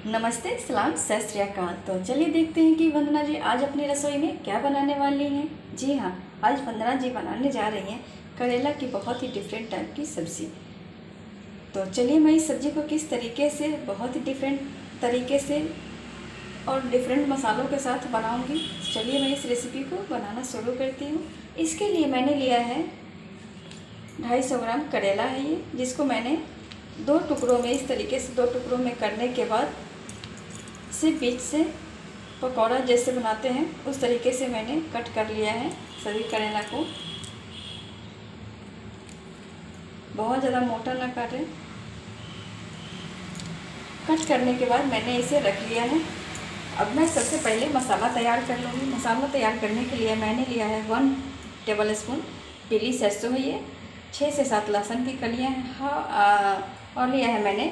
नमस्ते, सलाम, सत श्री अकाल। तो चलिए देखते हैं कि वंदना जी आज अपनी रसोई में क्या बनाने वाली हैं। जी हाँ, आज वंदना जी बनाने जा रही हैं करेला की बहुत ही डिफरेंट टाइप की सब्ज़ी। तो चलिए मैं इस सब्ज़ी को किस तरीके से बहुत ही डिफरेंट तरीके से और डिफरेंट मसालों के साथ बनाऊंगी, चलिए मैं इस रेसिपी को बनाना शुरू करती हूँ। इसके लिए मैंने लिया है 250 ग्राम करेला है ये, जिसको मैंने दो टुकड़ों में इस तरीके से दो टुकड़ों में करने के बाद से बीच से पकौड़ा जैसे बनाते हैं उस तरीके से मैंने कट कर लिया है सभी करेला को। बहुत ज़्यादा मोटा ना काटें। कट करने के बाद मैंने इसे रख लिया है। अब मैं सबसे पहले मसाला तैयार कर लूँगी। मसाला तैयार करने के लिए मैंने लिया है 1 टेबल स्पून पीली सरसों है ये, 6 से 7 लहसुन की कलियाँ हैं, और लिया है मैंने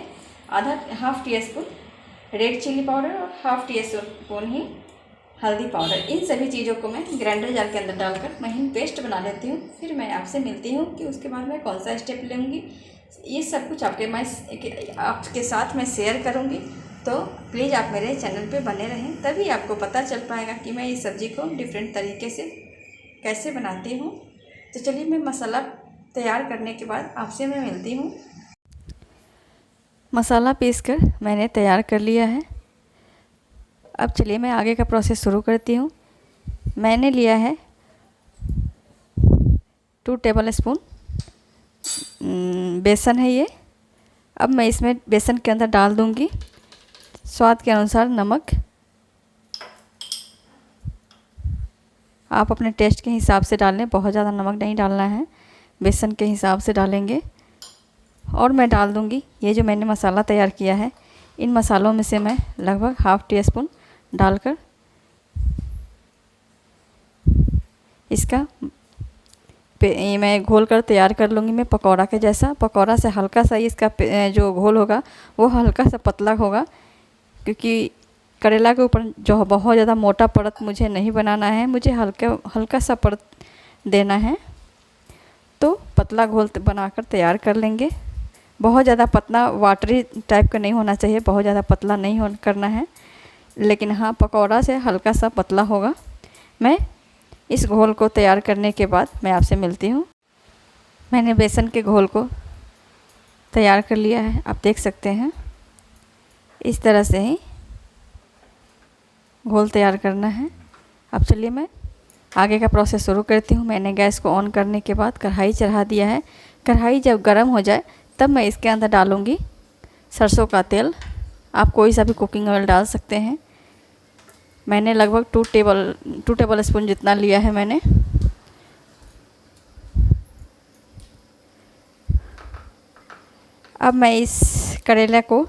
half teaspoon red chilli powder और हाफ टी स्पून ही हल्दी पाउडर। इन सभी चीज़ों को मैं ग्राइंडर जार के अंदर डालकर महीन पेस्ट बना लेती हूँ। फिर मैं आपसे मिलती हूँ कि उसके बाद मैं कौन सा स्टेप लूँगी। ये सब कुछ आपके साथ मैं शेयर करूँगी, तो प्लीज़ आप मेरे चैनल पे बने रहें, तभी आपको पता चल पाएगा कि मैं इस सब्ज़ी को डिफरेंट तरीके से कैसे बनाती हूँ। तो चलिए मैं मसाला तैयार करने के बाद आपसे मैं मिलती हूँ। मसाला पीसकर मैंने तैयार कर लिया है। अब चलिए मैं आगे का प्रोसेस शुरू करती हूँ। मैंने लिया है 2 टेबल स्पून बेसन है ये। अब मैं इसमें बेसन के अंदर डाल दूँगी स्वाद के अनुसार नमक। आप अपने टेस्ट के हिसाब से डालें, बहुत ज़्यादा नमक नहीं डालना है, बेसन के हिसाब से डालेंगे। और मैं डाल दूँगी ये जो मैंने मसाला तैयार किया है। इन मसालों में से मैं लगभग हाफ टी स्पून डालकर इसका मैं घोल कर तैयार कर लूँगी। मैं पकौड़ा के जैसा, पकौड़ा से हल्का सा इसका जो घोल होगा वो हल्का सा पतला होगा, क्योंकि करेला के ऊपर जो बहुत ज़्यादा मोटा परत मुझे नहीं बनाना है, मुझे हल्का सा परत देना है। तो पतला घोल बनाकर तैयार कर लेंगे। बहुत ज़्यादा पतला वाटरी टाइप का नहीं होना चाहिए, बहुत ज़्यादा पतला नहीं करना है, लेकिन हाँ पकौड़ा से हल्का सा पतला होगा। मैं इस घोल को तैयार करने के बाद मैं आपसे मिलती हूँ। मैंने बेसन के घोल को तैयार कर लिया है, आप देख सकते हैं। इस तरह से ही घोल तैयार करना है। अब चलिए मैं आगे का प्रोसेस शुरू करती हूँ। मैंने गैस को ऑन करने के बाद कढ़ाई चढ़ा दिया है। कढ़ाई जब गर्म हो जाए तब मैं इसके अंदर डालूँगी सरसों का तेल। आप कोई सा भी कुकिंग ऑयल डाल सकते हैं। मैंने लगभग 2 टेबल स्पून जितना लिया है मैंने। अब मैं इस करेला को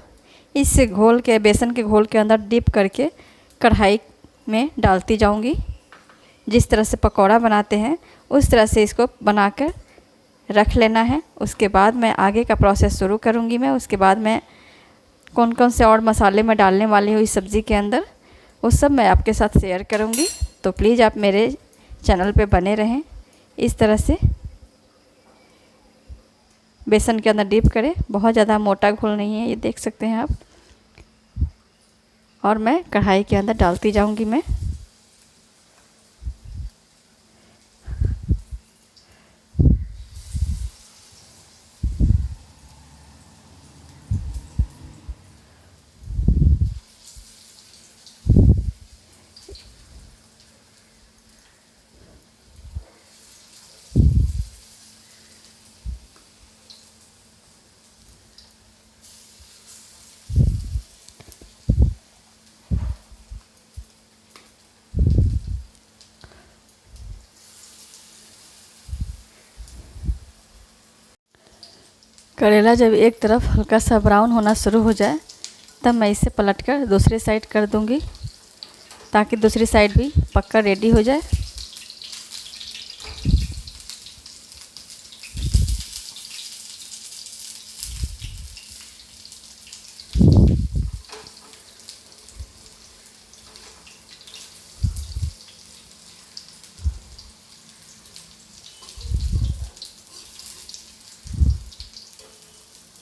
इस घोल के बेसन के घोल के अंदर डिप करके कढ़ाई में डालती जाऊंगी। जिस तरह से पकौड़ा बनाते हैं उस तरह से इसको बनाकर रख लेना है। उसके बाद मैं आगे का प्रोसेस शुरू करूंगी। मैं उसके बाद मैं कौन कौन से और मसाले मैं डालने वाली हूँ इस सब्ज़ी के अंदर, वो सब मैं आपके साथ शेयर करूंगी। तो प्लीज़ आप मेरे चैनल पे बने रहें। इस तरह से बेसन के अंदर डिप करें, बहुत ज़्यादा मोटा घोल नहीं है, ये देख सकते हैं आप। और मैं कढ़ाई के अंदर डालती जाऊंगी मैं। करेला जब एक तरफ हल्का सा ब्राउन होना शुरू हो जाए तब मैं इसे पलटकर दूसरी साइड कर दूंगी, ताकि दूसरी साइड भी पक्का रेडी हो जाए।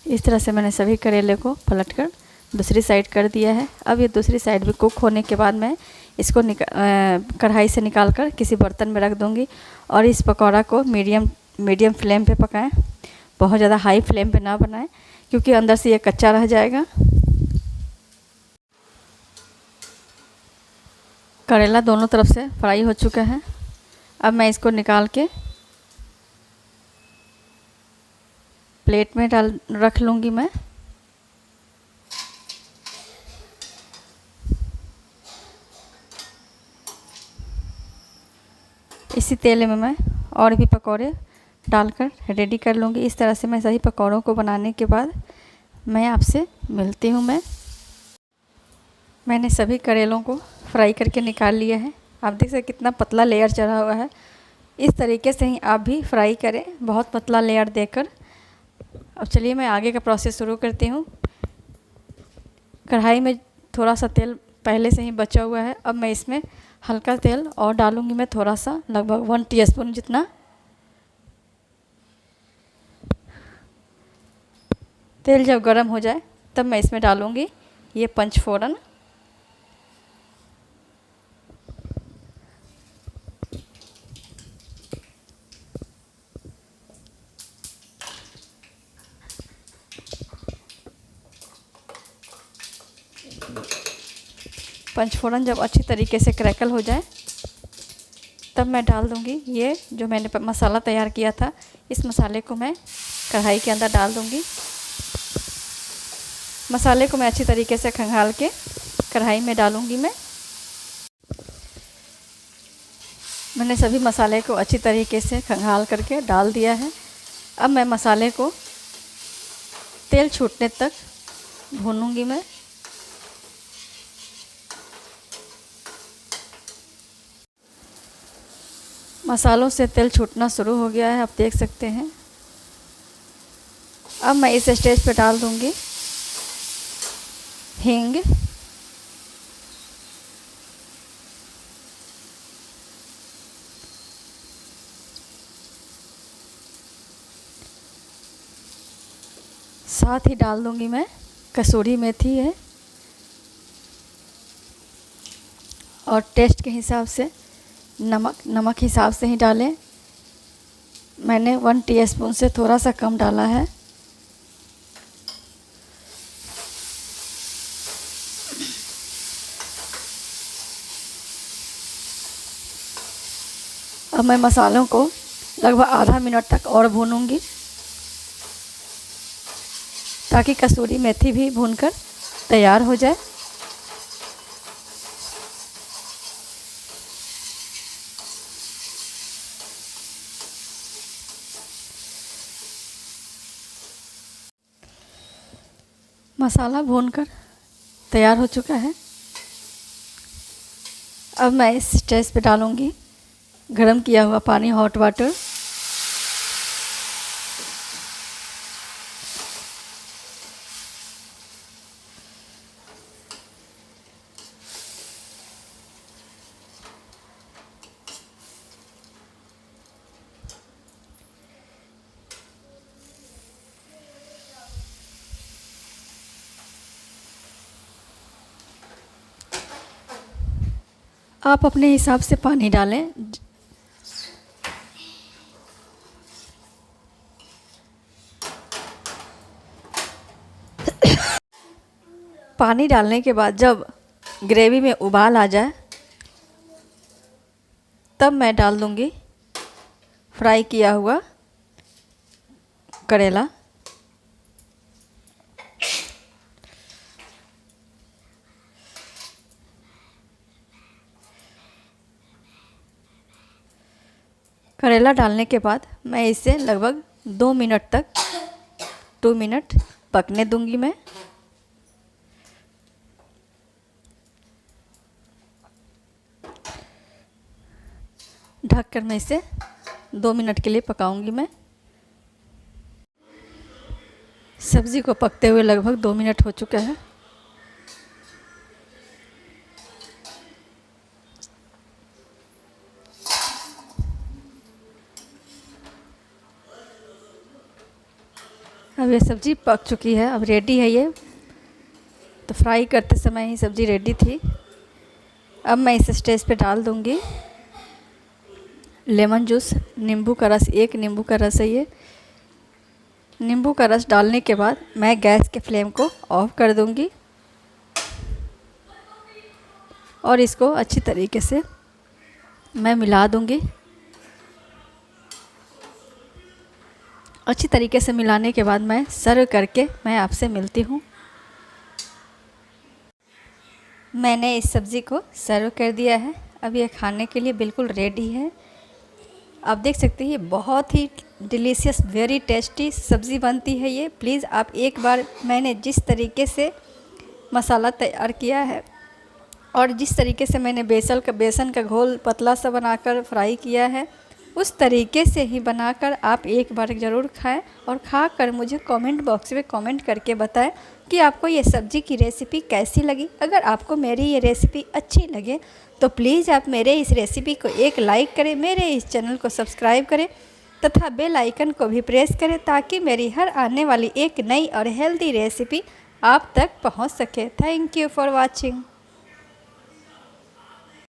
इस तरह से मैंने सभी करेले को पलटकर दूसरी साइड कर दिया है। अब ये दूसरी साइड भी कुक होने के बाद मैं इसको कढ़ाई से निकाल कर किसी बर्तन में रख दूँगी। और इस पकौड़ा को मीडियम फ्लेम पे पकाएं, बहुत ज़्यादा हाई फ्लेम पे ना बनाएं क्योंकि अंदर से ये कच्चा रह जाएगा। करेला दोनों तरफ से फ्राई हो चुका है। अब मैं इसको निकाल के प्लेट में रख लूँगी मैं। इसी तेल में मैं और भी पकौड़े डालकर रेडी कर लूँगी। इस तरह से मैं सभी पकौड़ों को बनाने के बाद मैं आपसे मिलती हूँ। मैंने सभी करेलों को फ्राई करके निकाल लिया है। आप देख सकते कितना पतला लेयर चढ़ा हुआ है। इस तरीके से ही आप भी फ्राई करें, बहुत पतला लेयर देकर। अब चलिए मैं आगे का प्रोसेस शुरू करती हूँ। कढ़ाई में थोड़ा सा तेल पहले से ही बचा हुआ है। अब मैं इसमें हल्का तेल और डालूँगी मैं, थोड़ा सा, लगभग 1 टीस्पून जितना। तेल जब गर्म हो जाए तब मैं इसमें डालूँगी ये पंचफोरन। पंचफोरन जब अच्छी तरीके से क्रैकल हो जाए तब मैं डाल दूँगी ये जो मैंने मसाला तैयार किया था। इस मसाले को मैं कढ़ाई के अंदर डाल दूँगी। मसाले को मैं अच्छी तरीके से खंगाल के कढ़ाई में डालूँगी मैंने सभी मसाले को अच्छी तरीके से खंगाल करके डाल दिया है। अब मैं मसाले को तेल छूटने तक भूनूँगी मैं। मसालों से तेल छूटना शुरू हो गया है, आप देख सकते हैं। अब मैं इस स्टेज पे डाल दूँगी हींग, साथ ही डाल दूँगी मैं कसूरी मेथी है। और टेस्ट के हिसाब से नमक हिसाब से ही डालें। मैंने 1 टीस्पून से थोड़ा सा कम डाला है। अब मैं मसालों को लगभग आधा मिनट तक और भूनूंगी ताकि कसूरी मेथी भी भूनकर तैयार हो जाए। मसाला भूनकर तैयार हो चुका है। अब मैं इस स्टेज पे डालूंगी गरम किया हुआ पानी, हॉट वाटर। आप अपने हिसाब से पानी डालें। पानी डालने के बाद जब ग्रेवी में उबाल आ जाए तब मैं डाल दूंगी फ्राई किया हुआ करेला। करेला डालने के बाद मैं इसे लगभग 2 मिनट पकने दूंगी मैं। ढककर मैं इसे 2 मिनट के लिए पकाऊंगी मैं। सब्ज़ी को पकते हुए लगभग 2 मिनट हो चुका है। अब ये सब्ज़ी पक चुकी है, अब रेडी है ये तो फ्राई करते समय ही सब्ज़ी रेडी थी। अब मैं इस स्टेज पे डाल दूँगी लेमन जूस, नींबू का रस। 1 नींबू का रस है ये। नींबू का रस डालने के बाद मैं गैस के फ्लेम को ऑफ कर दूँगी और इसको अच्छी तरीके से मैं मिला दूँगी। अच्छी तरीके से मिलाने के बाद मैं सर्व करके मैं आपसे मिलती हूँ। मैंने इस सब्ज़ी को सर्व कर दिया है। अब ये खाने के लिए बिल्कुल रेडी है। आप देख सकते हैं ये बहुत ही डिलीशियस, वेरी टेस्टी सब्ज़ी बनती है ये। प्लीज़ आप एक बार, मैंने जिस तरीके से मसाला तैयार किया है और जिस तरीके से मैंने बेसन का घोल पतला सा बनाकर फ्राई किया है, उस तरीके से ही बनाकर आप एक बार ज़रूर खाएं और खाकर मुझे कमेंट बॉक्स में कमेंट करके बताएं कि आपको ये सब्ज़ी की रेसिपी कैसी लगी। अगर आपको मेरी ये रेसिपी अच्छी लगे तो प्लीज़ आप मेरे इस रेसिपी को एक लाइक करें, मेरे इस चैनल को सब्सक्राइब करें तथा बेल आइकन को भी प्रेस करें ताकि मेरी हर आने वाली एक नई और हेल्दी रेसिपी आप तक पहुंच सके। Thank you for watching.